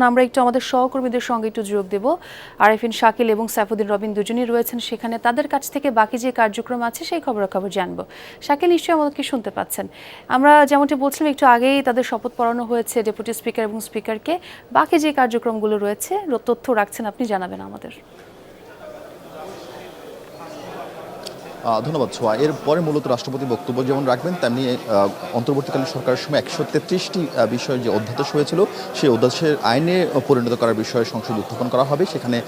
আমরা একটু আমাদের সহকর্মীদের সঙ্গে একটু যোগ দেব। আরেফিন শাকিল এবং সাইফুদ্দিন রবিন দুজনেই রয়েছেন সেখানে। তাদের কাছ থেকে বাকি যে কার্যক্রম আছে সেই খবরাখবর জানবো। শাকিল, নিশ্চয়ই আমাদেরকে শুনতে পাচ্ছেন। আমরা যেমনটি বলছিলাম একটু আগেই তাদের শপথ পড়ানো হয়েছে ডেপুটি স্পিকার এবং স্পিকারকে। বাকি যে কার্যক্রমগুলো রয়েছে তথ্য রাখছেন আপনি, জানাবেন আমাদের। ধন্যবাদ ছোয়া। এরপরে মূলত রাষ্ট্রপতি বক্তব্য যেমন রাখবেন তেমনি অন্তর্বর্তীকালীন সরকারের সময় 133টি বিষয়ে যে অধ্যাদেশ হয়েছিল সেই অধ্যাদেশের আইনে পরিণত করার বিষয়ে সংসদ উত্থাপন করা হবে। সেখানে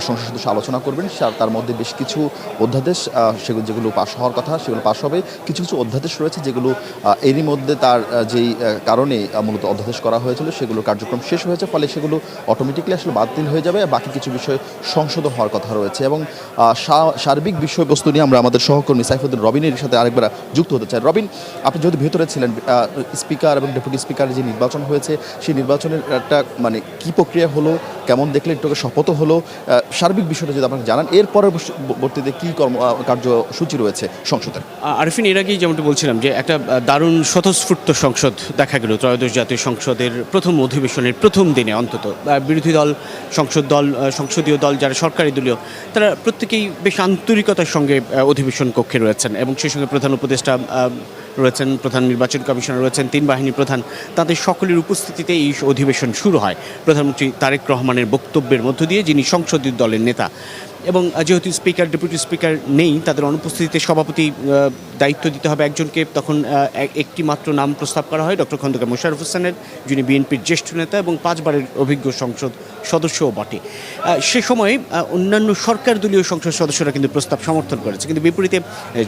সংসদ সদস্য আলোচনা করবেন। তার মধ্যে বেশ কিছু অধ্যাদেশ সেগুলো যেগুলো পাশ হওয়ার কথা সেগুলো পাশ হবে। কিছু কিছু অধ্যাদেশ রয়েছে যেগুলো এরই মধ্যে তার যেই কারণে মূলত অধ্যাদেশ করা হয়েছিল সেগুলো কার্যক্রম শেষ হয়েছে, ফলে সেগুলো অটোমেটিক্যালি আসলে বাতিল হয়ে যাবে। বাকি কিছু বিষয় সংশোধন হওয়ার কথা রয়েছে এবং সার্বিক বিষয়বস্তু নিয়ে আমরা আমাদের সহকর্মী সাইফুদ্দিন রবিনের সাথে আরেকবার যুক্ত হতে চাই। রবিন, আপনি যদি ভেতরে ছিলেন, স্পিকার এবং ডেপুটি স্পিকারের যে নির্বাচন হয়েছে সেই নির্বাচনের একটা কি প্রক্রিয়া হলো, কেমন দেখলেন, একটু শপথ হলো, সার্বিক বিষয়টা যদি আপনাকে জানান। এর পরবর্তীতে কী কার্যসূচি রয়েছে সংসদের? আরিফিন, এর আগেই যেমনটি বলছিলাম যে একটা দারুণ স্বতঃস্ফূর্ত সংসদ দেখা গেল ত্রয়োদশ জাতীয় সংসদের প্রথম অধিবেশনের প্রথম দিনে। অন্তত বিরোধী দল, সংসদীয় দল যারা সরকারি দলীয়, তারা প্রত্যেকেই বেশ আন্তরিকতার সঙ্গে অধিবেশন কক্ষে রয়েছেন এবং সেই সঙ্গে প্রধান উপদেষ্টা রয়েছেন, প্রধান নির্বাচন কমিশনার রয়েছেন, তিন বাহিনী প্রধান, তাদের সকলের উপস্থিতিতে এই অধিবেশন শুরু হয় প্রধানমন্ত্রী তারেক রহমানের বক্তব্যের মধ্য দিয়ে, যিনি সংসদীয় দলের নেতা। এবং যেহেতু স্পিকার ডেপুটি স্পিকার নেই, তাদের অনুপস্থিতিতে সভাপতি দায়িত্ব দিতে হবে একজনকে। তখন একটি মাত্র নাম প্রস্তাব করা হয় ডক্টর খন্দকার মোশাররফ হোসেনের, যিনি বিএনপির জ্যেষ্ঠ নেতা এবং 5 বারের অভিজ্ঞ সংসদ সদস্যও বটে। সে সময় অন্যান্য সরকার দলীয় সংসদ সদস্যরা কিন্তু প্রস্তাব সমর্থন করেছে, কিন্তু বিপরীতে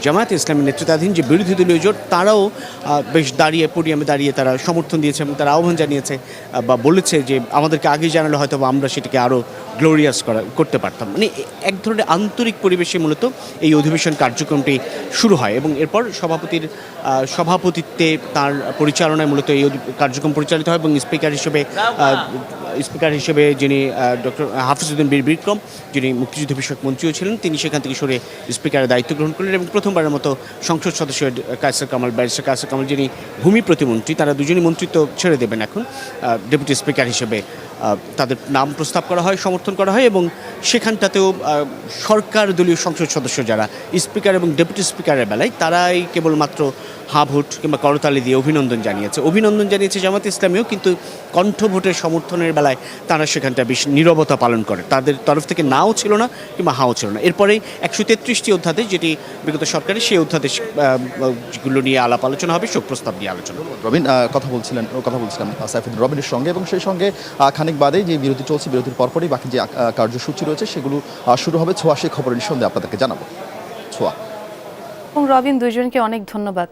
জামায়াতে ইসলামীর নেতৃত্বাধীন যে বিরোধী দলীয় জোট, তারাও বেশ পোডিয়ামে দাঁড়িয়ে তারা সমর্থন দিয়েছে এবং তারা আহ্বান জানিয়েছে বা বলেছে যে আমাদেরকে আগে জানালে হয়তো আমরা সেটাকে আরও গ্লোরিয়াস করতে পারতাম। এক ধরনের আন্তরিক পরিবেশে মূলত এই অধিবেশন কার্যক্রমটি শুরু হয় এবং এরপর সভাপতির সভাপতিত্বে তার পরিচালনায় মূলত এই কার্যক্রম পরিচালিত হয় এবং স্পিকার হিসেবে যিনি ডক্টর হাফিজউদ্দিন বীর বিক্রম, যিনি মুক্তিযুদ্ধ বিষয়ক মন্ত্রীও ছিলেন, তিনি সেখান থেকে সরে স্পিকারের দায়িত্ব গ্রহণ করলেন এবং প্রথমবারের মতো সংসদ সদস্য ব্যারিস্টার কায়সার কামাল, যিনি ভূমি প্রতিমন্ত্রী, তারা দুজনই মন্ত্রিত্ব ছেড়ে দেবেন এখন, ডেপুটি স্পিকার হিসেবে তাদের নাম প্রস্তাব করা হয়, সমর্থন করা হয় এবং সেখানটাতেও সরকার দলীয় সংসদ সদস্য যারা স্পিকার এবং ডেপুটি স্পিকারের বেলায়, তারাই কেবলমাত্র হাঁ ভোট কিংবা করতালি দিয়ে অভিনন্দন জানিয়েছে জামায়াতে ইসলামীও, কিন্তু কণ্ঠ ভোটের সমর্থনের বেলায় তারা সেখানটা বেশ নীরবতা পালন করে, তাদের তরফ থেকে নাও ছিল না কিংবা হাও ছিল না। এরপরেই 133টি অধ্যাদেশ, যেটি বিগত সরকারের, সেই অধ্যাদেশগুলো নিয়ে আলাপ আলোচনা হবে, শোক প্রস্তাব নিয়ে আলোচনা। রবিন, কথা বলছিলাম সাইফুদ্দিন রবিনের সঙ্গে এবং সেই সঙ্গে খানিক বাদে যে বিরতি চলছে, বিরতির পরপরই বাকি যে কার্যসূচি রয়েছে সেগুলো শুরু হবে। ছোঁয়া, সেই খবরের নিঃসন্দেহে আপনাদেরকে জানাবো। ছোঁয়া এবং রবিন, দুইজনকে অনেক ধন্যবাদ।